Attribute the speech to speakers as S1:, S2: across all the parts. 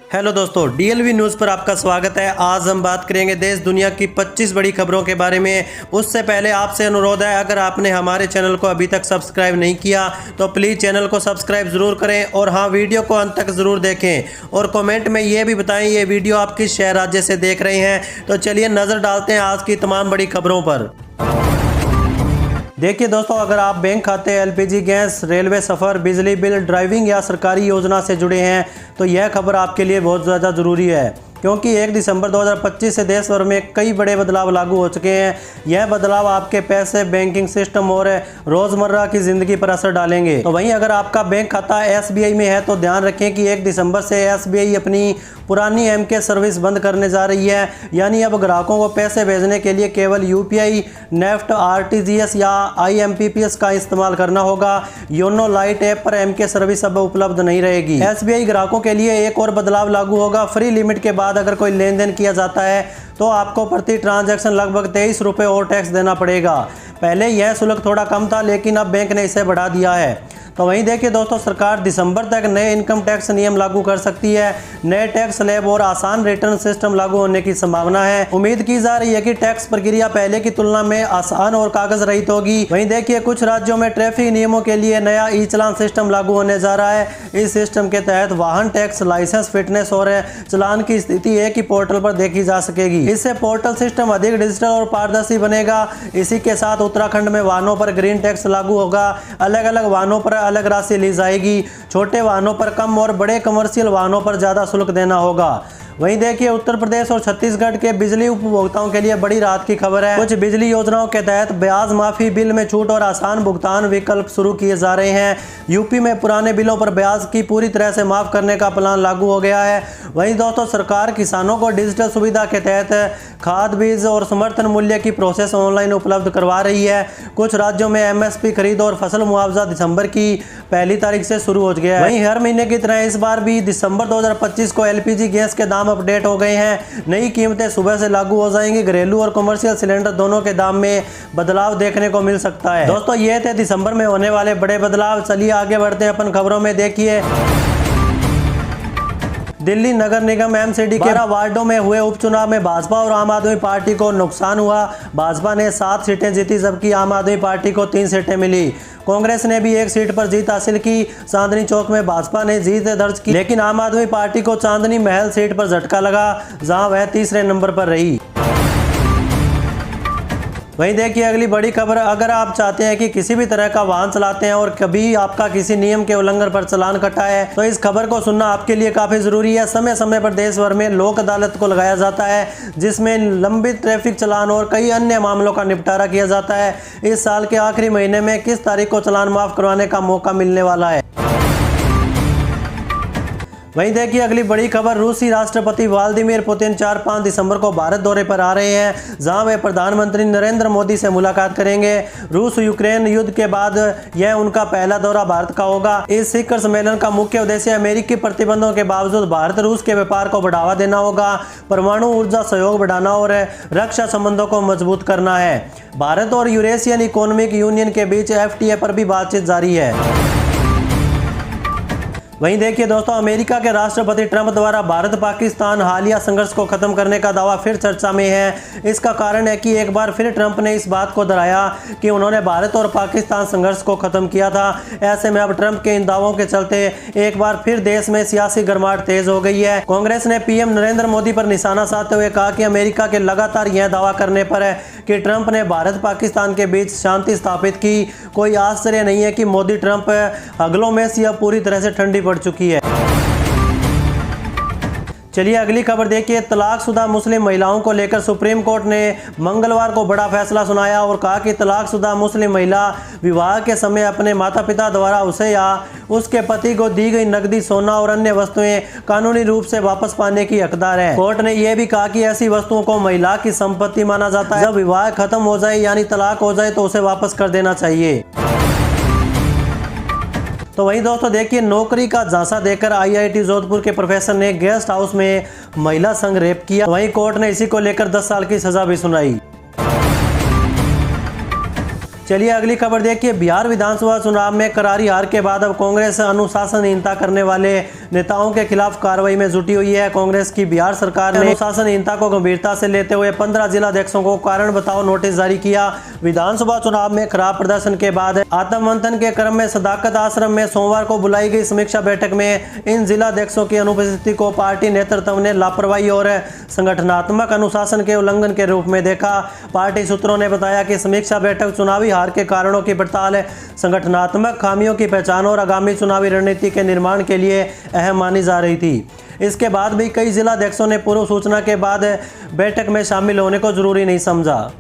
S1: Hello दोस्तों, डीएलवी news पर आपका स्वागत है। आज हम बात करेंगे देश दुनिया की 25 बड़ी खबरों के बारे में। उससे पहले आपसे अनुरोध है, अगर आपने हमारे चैनल को अभी तक सब्सक्राइब नहीं किया तो प्लीज़ चैनल को सब्सक्राइब ज़रूर करें और हाँ, वीडियो को अंत तक ज़रूर देखें और कमेंट में ये भी बताएं ये वीडियो आप किस शहर राज्य से देख रहे हैं। तो चलिए नज़र डालते हैं आज की तमाम बड़ी खबरों पर। देखिए दोस्तों, अगर आप बैंक खाते, एलपीजी गैस, रेलवे सफ़र, बिजली बिल, ड्राइविंग या सरकारी योजना से जुड़े हैं तो यह खबर आपके लिए बहुत ज़्यादा ज़रूरी है, क्योंकि 1 दिसंबर 2025 से देश भर में कई बड़े बदलाव लागू हो चुके हैं। यह बदलाव आपके पैसे, बैंकिंग सिस्टम और रोज़मर्रा की ज़िंदगी पर असर डालेंगे। तो वहीं अगर आपका बैंक खाता एसबीआई में है तो ध्यान रखें कि 1 दिसंबर से एसबीआई अपनी पुरानी एमके सर्विस बंद करने जा रही है। यानी अब ग्राहकों को पैसे भेजने के लिए केवल यूपीआई, नेफ्ट, आरटीजीएस या आईएमपीएस का इस्तेमाल करना होगा। योनो लाइट ऐप पर एमके सर्विस अब उपलब्ध नहीं रहेगी। एसबीआई ग्राहकों के लिए एक और बदलाव लागू होगा। फ्री लिमिट के बाद अगर कोई लेन देन किया जाता है तो आपको प्रति ट्रांजैक्शन लगभग 23 रुपये और टैक्स देना पड़ेगा। पहले यह शुल्क थोड़ा कम था, लेकिन अब बैंक ने इसे बढ़ा दिया है। तो वहीं देखिए दोस्तों, सरकार दिसंबर तक नए इनकम टैक्स नियम लागू कर सकती है। नए टैक्स स्लैब और आसान रिटर्न सिस्टम लागू होने की संभावना है। उम्मीद की जा रही है कि टैक्स प्रक्रिया पहले की तुलना में आसान और कागज रहित होगी। वहीं देखिए, कुछ राज्यों में ट्रैफिक नियमों के लिए नया ई चालान सिस्टम लागू होने जा रहा है। इस सिस्टम के तहत वाहन टैक्स, लाइसेंस, फिटनेस और चालान की स्थिति एक ही पोर्टल पर देखी जा सकेगी। इससे पोर्टल सिस्टम अधिक डिजिटल और पारदर्शी बनेगा। इसी के साथ उत्तराखंड में वाहनों पर ग्रीन टैक्स लागू होगा। अलग अलग वाहनों पर अलग राशि ली जाएगी। छोटे वाहनों पर कम और बड़े कमर्शियल वाहनों पर ज़्यादा शुल्क देना होगा। वहीं देखिए, उत्तर प्रदेश और छत्तीसगढ़ के बिजली उपभोक्ताओं के लिए बड़ी राहत की खबर है। कुछ बिजली योजनाओं के तहत ब्याज माफी, बिल में छूट और आसान भुगतान विकल्प शुरू किए जा रहे हैं। यूपी में पुराने बिलों पर ब्याज की पूरी तरह से माफ करने का प्लान लागू हो गया है। वहीं दोस्तों, सरकार किसानों को डिजिटल सुविधा के तहत खाद, बीज और समर्थन मूल्य की प्रोसेस ऑनलाइन उपलब्ध करवा रही है। कुछ राज्यों में एमएसपी खरीद और फसल मुआवजा दिसंबर की पहली तारीख से शुरू हो गया है। वहीं हर महीने की तरह इस बार भी दिसंबर 2025 को एलपीजी गैस के दाम अपडेट हो गए हैं। नई कीमतें सुबह से लागू हो जाएंगी। घरेलू और कमर्शियल सिलेंडर दोनों के दाम में बदलाव देखने को मिल सकता है। दोस्तों, ये थे दिसंबर में होने वाले बड़े बदलाव। चलिए आगे बढ़ते हैं अपन खबरों में। देखिए, दिल्ली नगर निगम एमसीडी के 12 वार्डों में हुए उपचुनाव में भाजपा और आम आदमी पार्टी को नुकसान हुआ। भाजपा ने 7 सीटें जीती, जबकि आम आदमी पार्टी को 3 सीटें मिली। कांग्रेस ने भी 1 सीट पर जीत हासिल की। चांदनी चौक में भाजपा ने जीत दर्ज की, लेकिन आम आदमी पार्टी को चांदनी महल सीट पर झटका लगा, जहां वह तीसरे नंबर पर रही। वहीं देखिए अगली बड़ी खबर, अगर आप चाहते हैं कि किसी भी तरह का वाहन चलाते हैं और कभी आपका किसी नियम के उल्लंघन पर चालान कटा है तो इस खबर को सुनना आपके लिए काफ़ी ज़रूरी है। समय समय पर देश भर में लोक अदालत को लगाया जाता है, जिसमें लंबित ट्रैफिक चालान और कई अन्य मामलों का निपटारा किया जाता है। इस साल के आखिरी महीने में किस तारीख को चालान माफ़ करवाने का मौका मिलने वाला है। वहीं देखिए अगली बड़ी खबर, रूसी राष्ट्रपति व्लादिमीर पुतिन 4-5 दिसंबर को भारत दौरे पर आ रहे हैं, जहां वे प्रधानमंत्री नरेंद्र मोदी से मुलाकात करेंगे। रूस यूक्रेन युद्ध के बाद यह उनका पहला दौरा भारत का होगा। इस शिखर सम्मेलन का मुख्य उद्देश्य अमेरिकी प्रतिबंधों के बावजूद भारत रूस के व्यापार को बढ़ावा देना होगा, परमाणु ऊर्जा सहयोग बढ़ाना और रक्षा संबंधों को मजबूत करना है। भारत और यूरेशियन इकोनॉमिक यूनियन के बीच एफटीए पर भी बातचीत जारी है। वहीं देखिए दोस्तों, अमेरिका के राष्ट्रपति ट्रंप द्वारा भारत पाकिस्तान हालिया संघर्ष को खत्म करने का दावा फिर चर्चा में है। इसका कारण है कि एक बार फिर ट्रंप ने इस बात को दोहराया कि उन्होंने भारत और पाकिस्तान संघर्ष को खत्म किया था। ऐसे में अब ट्रंप के इन दावों के चलते एक बार फिर देश में सियासी गर्माहट तेज हो गई है। कांग्रेस ने पीएम नरेंद्र मोदी पर निशाना साधते हुए कहा कि अमेरिका के लगातार यह दावा करने पर है कि ट्रंप ने भारत पाकिस्तान के बीच शांति स्थापित की। कोई आश्चर्य नहीं है कि मोदी ट्रंप अगलों में से अब पूरी तरह से ठंडी पड़ चुकी है। चलिए अगली खबर देखिए, तलाकशुदा मुस्लिम महिलाओं को लेकर सुप्रीम कोर्ट ने मंगलवार को बड़ा फैसला सुनाया और कहा कि तलाकशुदा मुस्लिम महिला विवाह के समय अपने माता पिता द्वारा उसे या उसके पति को दी गई नकदी, सोना और अन्य वस्तुएं कानूनी रूप से वापस पाने की हकदार है। कोर्ट ने यह भी कहा कि ऐसी वस्तुओं को महिला की संपत्ति माना जाता है। जब विवाह खत्म हो जाए यानी तलाक हो जाए तो उसे वापस कर देना चाहिए। तो वहीं दोस्तों देखिए, नौकरी का झांसा देकर आईआईटी जोधपुर के प्रोफेसर ने गेस्ट हाउस में महिला संग रेप किया। वहीं कोर्ट ने इसी को लेकर 10 साल की सजा भी सुनाई। चलिए अगली खबर देखिए। बिहार विधानसभा चुनाव में करारी हार के बाद अब कांग्रेस अनुशासनहीनता करने वाले नेताओं के खिलाफ कार्रवाई में जुटी हुई है। कांग्रेस की बिहार सरकार ने अनुशासनहीनता को गंभीरता से लेते हुए 15 जिलाध्यक्षों को कारण बताओ नोटिस जारी किया। विधानसभा चुनाव में खराब प्रदर्शन के बाद आत्ममंथन के क्रम में सदाकत आश्रम में सोमवार को बुलाई गई समीक्षा बैठक में इन जिलाध्यक्षों की अनुपस्थिति को पार्टी नेतृत्व ने लापरवाही और संगठनात्मक अनुशासन के उल्लंघन के रूप में देखा। पार्टी सूत्रों ने बताया कि समीक्षा बैठक चुनावी हार के कारणों की पड़ताल, संगठनात्मक खामियों की पहचान और आगामी चुनावी रणनीति के निर्माण के लिए अहम मानी जा रही थी। इसके बाद भी कई जिलाध्यक्षों ने पूर्व सूचना के बाद बैठक में शामिल होने को जरूरी नहीं समझा।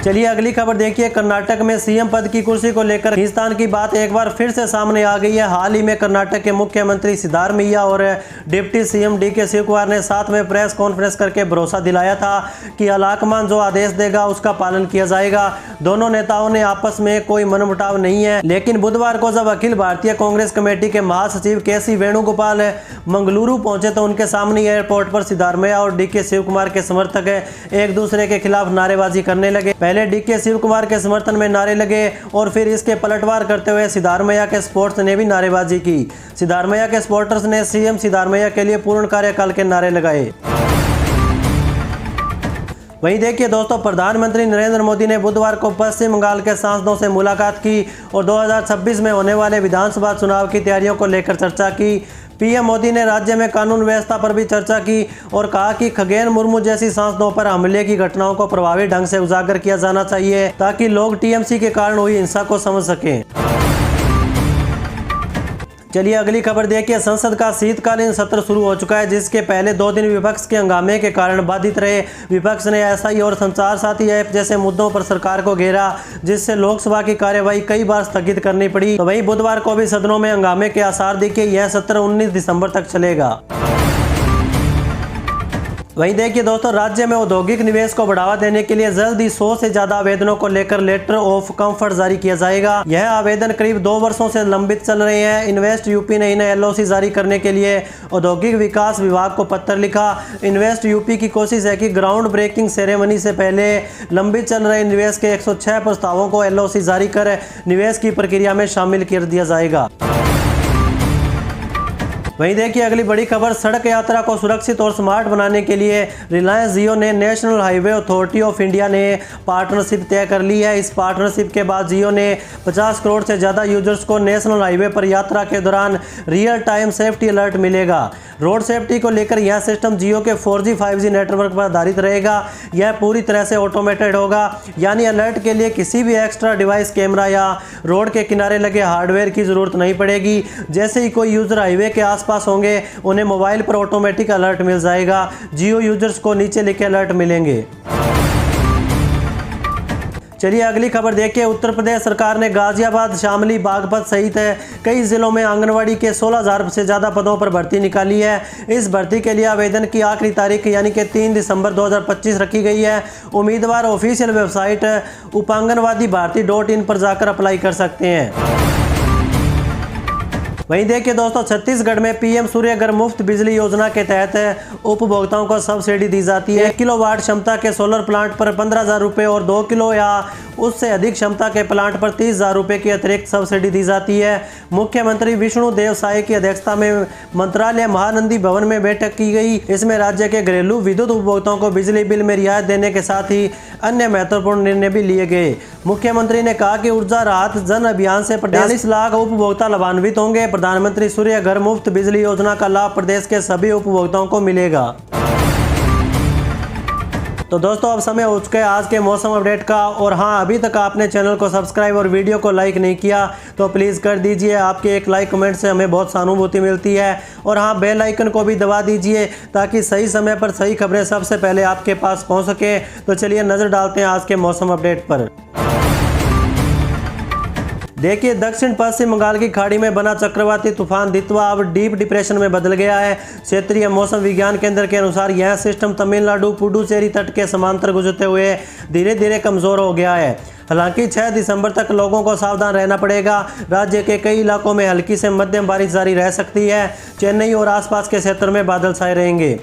S1: चलिए अगली खबर देखिए। कर्नाटक में सीएम पद की कुर्सी को लेकर खींचतान की बात एक बार फिर से सामने आ गई है। हाल ही में कर्नाटक के मुख्यमंत्री सिद्धारमैया और डिप्टी सीएम डीके शिवकुमार ने साथ में प्रेस कॉन्फ्रेंस करके भरोसा दिलाया था कि आलाकमान जो आदेश देगा उसका पालन किया जाएगा। दोनों नेताओं ने आपस में कोई मनमुटाव नहीं है, लेकिन बुधवार को जब अखिल भारतीय कांग्रेस कमेटी के महासचिव केसी वेणुगोपाल मंगलुरु पहुंचे तो उनके सामने एयरपोर्ट पर सिद्धारमैया और डीके शिवकुमार के समर्थक एक दूसरे के खिलाफ नारेबाजी करने लगे। पहले डीके शिवकुमार के समर्थन में नारे लगे और फिर इसके पलटवार करते हुए सिद्धारमैया के सपोर्टर्स ने भी नारेबाजी की। सिद्धारमैया के सपोर्टर्स ने सीएम सिद्धारमैया के लिए पूर्ण कार्यकाल के नारे लगाए। वहीं देखिए दोस्तों, प्रधानमंत्री नरेंद्र मोदी ने बुधवार को पश्चिम बंगाल के सांसदों से मुलाकात की और 2026 में होने वाले विधानसभा चुनाव की तैयारियों को लेकर चर्चा की। पीएम मोदी ने राज्य में कानून व्यवस्था पर भी चर्चा की और कहा कि खगेन मुर्मू जैसी सांसदों पर हमले की घटनाओं को प्रभावी ढंग से उजागर किया जाना चाहिए ताकि लोग टीएमसी के कारण हुई हिंसा को समझ सकें। चलिए अगली खबर देखिए। संसद का शीतकालीन सत्र शुरू हो चुका है, जिसके पहले 2 दिन विपक्ष के हंगामे के कारण बाधित रहे। विपक्ष ने एसआई और संचार साथी ऐप जैसे मुद्दों पर सरकार को घेरा, जिससे लोकसभा की कार्यवाही कई बार स्थगित करनी पड़ी। तो वहीं बुधवार को भी सदनों में हंगामे के आसार दिखे। यह सत्र 19 दिसंबर तक चलेगा। वहीं देखिए दोस्तों, राज्य में औद्योगिक निवेश को बढ़ावा देने के लिए जल्द ही 100 से ज्यादा आवेदनों को लेकर लेटर ऑफ कंफर्ट जारी किया जाएगा। यह आवेदन करीब 2 वर्षों से लंबित चल रहे हैं। इन्वेस्ट यूपी ने इन्हें एलओसी जारी करने के लिए औद्योगिक विकास विभाग को पत्र लिखा। इन्वेस्ट यूपी की कोशिश है कि ग्राउंड ब्रेकिंग सेरेमनी से पहले लंबित चल रहे निवेश के 106 प्रस्तावों को एलओसी जारी कर निवेश की प्रक्रिया में शामिल कर दिया जाएगा। वहीं देखिए अगली बड़ी खबर। सड़क यात्रा को सुरक्षित और स्मार्ट बनाने के लिए रिलायंस जियो ने national highway authority of India ने पार्टनरशिप तय कर ली है। इस पार्टनरशिप के बाद जियो ने 50 करोड़ से ज़्यादा यूजर्स को नेशनल हाईवे पर यात्रा के दौरान रियल टाइम सेफ्टी अलर्ट मिलेगा। रोड सेफ्टी को लेकर यह सिस्टम जियो के 4G 5G नेटवर्क पर आधारित रहेगा। यह पूरी तरह से ऑटोमेटेड होगा, यानी अलर्ट के लिए किसी भी एक्स्ट्रा डिवाइस, कैमरा या रोड के किनारे लगे हार्डवेयर की जरूरत नहीं पड़ेगी। जैसे ही कोई यूजर हाईवे के आसपास होंगे, उन्हें मोबाइल पर ऑटोमेटिक अलर्ट मिल जाएगा। जियो यूजर्स को नीचे लिखे अलर्ट मिलेंगे। चलिए अगली खबर देखिए। उत्तर प्रदेश सरकार ने गाजियाबाद, शामली, बागपत सहित कई जिलों में आंगनवाड़ी के 16,000 से ज़्यादा पदों पर भर्ती निकाली है। इस भर्ती के लिए आवेदन की आखिरी तारीख यानी कि 3 दिसंबर 2025 रखी गई है। उम्मीदवार ऑफिशियल वेबसाइट upanganwadiBharti.in पर जाकर अप्लाई कर सकते हैं। वहीं देखिए दोस्तों, छत्तीसगढ़ में पीएम सूर्य घर मुफ्त बिजली योजना के तहत उपभोक्ताओं को सब्सिडी दी जाती है। 1 किलोवाट क्षमता के सोलर प्लांट पर 15,000 रुपये और 2 किलो या उससे अधिक क्षमता के प्लांट पर 30,000 रुपये की अतिरिक्त सब्सिडी दी जाती है। मुख्यमंत्री विष्णु देव साय की अध्यक्षता में मंत्रालय महानंदी भवन में बैठक की गई। इसमें राज्य के घरेलू विद्युत उपभोक्ताओं को बिजली बिल में रियायत देने के साथ ही अन्य महत्वपूर्ण निर्णय भी लिए गए। मुख्यमंत्री ने कहा कि ऊर्जा राहत जन अभियान से 45 लाख उपभोक्ता लाभान्वित होंगे। प्रधानमंत्री सूर्य घर मुफ्त बिजली योजना का लाभ प्रदेश के सभी उपभोक्ताओं को मिलेगा। तो दोस्तों, अब समय हो चुका है आज के मौसम अपडेट का। और हाँ, अभी तक आपने चैनल को सब्सक्राइब और वीडियो को लाइक नहीं किया तो प्लीज़ कर दीजिए। आपके एक लाइक कमेंट से हमें बहुत सहानुभूति मिलती है। और हाँ, बेल आइकन को भी दबा दीजिए ताकि सही समय पर सही खबरें सबसे पहले आपके पास पहुँच सके। तो चलिए नज़र डालते हैं आज के मौसम अपडेट पर। देखिए, दक्षिण पश्चिम बंगाल की खाड़ी में बना चक्रवाती तूफान दितवा अब डीप डिप्रेशन में बदल गया है। क्षेत्रीय मौसम विज्ञान केंद्र के अनुसार यह सिस्टम तमिलनाडु पुडुचेरी तट के समांतर गुजरते हुए धीरे धीरे कमजोर हो गया है। हालांकि 6 दिसंबर तक लोगों को सावधान रहना पड़ेगा। राज्य के कई इलाकों में हल्की से मध्यम बारिश जारी रह सकती है। चेन्नई और आसपास के क्षेत्रों में बादल छाए रहेंगे।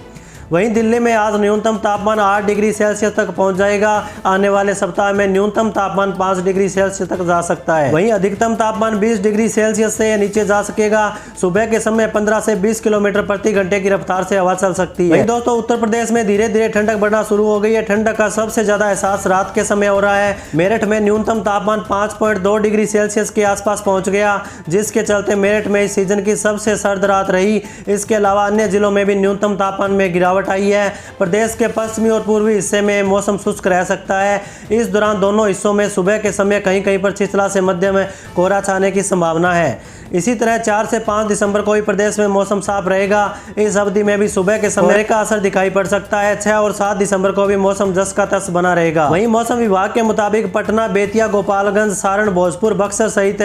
S1: वहीं दिल्ली में आज न्यूनतम तापमान 8 डिग्री सेल्सियस तक पहुंच जाएगा। आने वाले सप्ताह में न्यूनतम तापमान 5 डिग्री सेल्सियस तक जा सकता है। वहीं अधिकतम तापमान 20 डिग्री सेल्सियस से नीचे जा सकेगा। सुबह के समय 15 से 20 किलोमीटर प्रति घंटे की रफ्तार से हवा चल सकती है। वहीं दोस्तों उत्तर प्रदेश में धीरे धीरे ठंडक बढ़ना शुरू हो गई है। ठंडक का सबसे ज्यादा एहसास रात के समय हो रहा है। मेरठ में न्यूनतम तापमान 5.2 डिग्री सेल्सियस के आसपास पहुंच गया, जिसके चलते मेरठ में इस सीजन की सबसे सर्द रात रही। इसके अलावा अन्य जिलों में भी न्यूनतम तापमान में गिरावट आई है। प्रदेश के पश्चिमी और पूर्वी हिस्से में मौसम शुष्क रह सकता है। इस दौरान दोनों हिस्सों में सुबह के समय कहीं कहीं पर छिछला से मध्यम कोहरा छाने की संभावना है। इसी तरह 4 से 5 दिसंबर को भी प्रदेश में मौसम साफ रहेगा। इस अवधि में भी सुबह के समय का असर दिखाई पड़ सकता है। 6 और 7 दिसंबर को भी मौसम जस का तस बना रहेगा। वहीं मौसम विभाग के मुताबिक पटना, बेतिया, गोपालगंज, सारण, भोजपुर, बक्सर सहित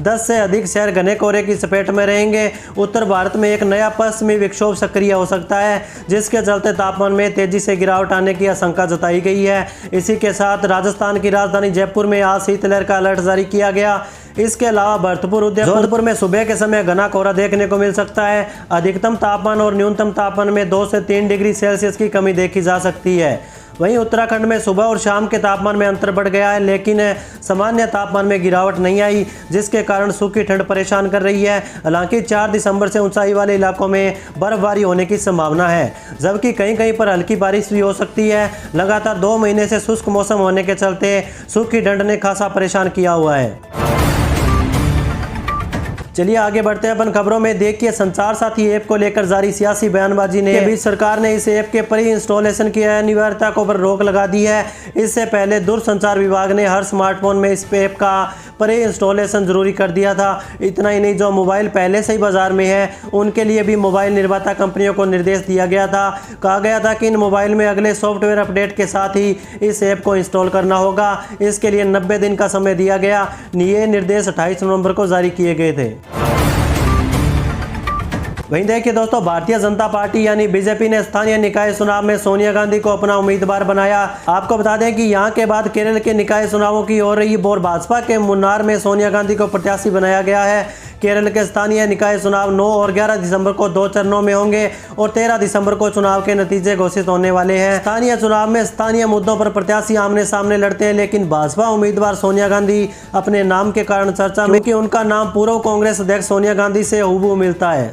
S1: 10 से अधिक शहर घने कोहरे की चपेट में रहेंगे। उत्तर भारत में एक नया पश्चिमी विक्षोभ सक्रिय हो सकता है, जिसके चलते तापमान में तेजी से गिरावट आने की आशंका जताई गई है। इसी के साथ राजस्थान की राजधानी जयपुर में आज शीतलहर का अलर्ट जारी किया गया। इसके अलावा भरतपुर, उदयपुर, जोधपुर में सुबह के समय घना कोहरा देखने को मिल सकता है। अधिकतम तापमान और न्यूनतम तापमान में 2 से 3 डिग्री सेल्सियस की कमी देखी जा सकती है। वहीं उत्तराखंड में सुबह और शाम के तापमान में अंतर बढ़ गया है, लेकिन सामान्य तापमान में गिरावट नहीं आई, जिसके कारण सूखी ठंड परेशान कर रही है। हालांकि 4 दिसंबर से ऊंचाई वाले इलाकों में बर्फबारी होने की संभावना है, जबकि कहीं कहीं पर हल्की बारिश भी हो सकती है। लगातार 2 महीने से शुष्क मौसम होने के चलते सूखी ठंड ने खासा परेशान किया हुआ है। चलिए आगे बढ़ते हैं अपन खबरों में। देखिए, संचार साथी ऐप को लेकर जारी सियासी बयानबाजी ने बीच सरकार ने इस ऐप के प्री इंस्टॉलेशन की अनिवार्यता को पर रोक लगा दी है। इससे पहले दूरसंचार विभाग ने हर स्मार्टफोन में इस ऐप का प्री इंस्टॉलेशन जरूरी कर दिया था। इतना ही नहीं, जो मोबाइल पहले से ही बाजार में है उनके लिए भी मोबाइल निर्माता कंपनियों को निर्देश दिया गया था। कहा गया था कि इन मोबाइल में अगले सॉफ्टवेयर अपडेट के साथ ही इस ऐप को इंस्टॉल करना होगा। इसके लिए 90 दिन का समय दिया गया। ये निर्देश 28 नवंबर को जारी किए गए थे। वहीं देखिए दोस्तों, भारतीय जनता पार्टी यानी बीजेपी ने स्थानीय निकाय चुनाव में सोनिया गांधी को अपना उम्मीदवार बनाया। आपको बता दें कि यहां के बाद केरल के निकाय चुनावों की हो रही बोर भाजपा के मुन्नार में सोनिया गांधी को प्रत्याशी बनाया गया है। केरल के स्थानीय निकाय चुनाव 9 और 11 दिसंबर को 2 चरणों में होंगे और 13 दिसंबर को चुनाव के नतीजे घोषित होने वाले हैं। स्थानीय चुनाव में स्थानीय मुद्दों पर प्रत्याशी आमने सामने लड़ते हैं, लेकिन भाजपा उम्मीदवार सोनिया गांधी अपने नाम के कारण चर्चा में, क्योंकि उनका नाम पूर्व कांग्रेस अध्यक्ष सोनिया गांधी से हूबहू मिलता है।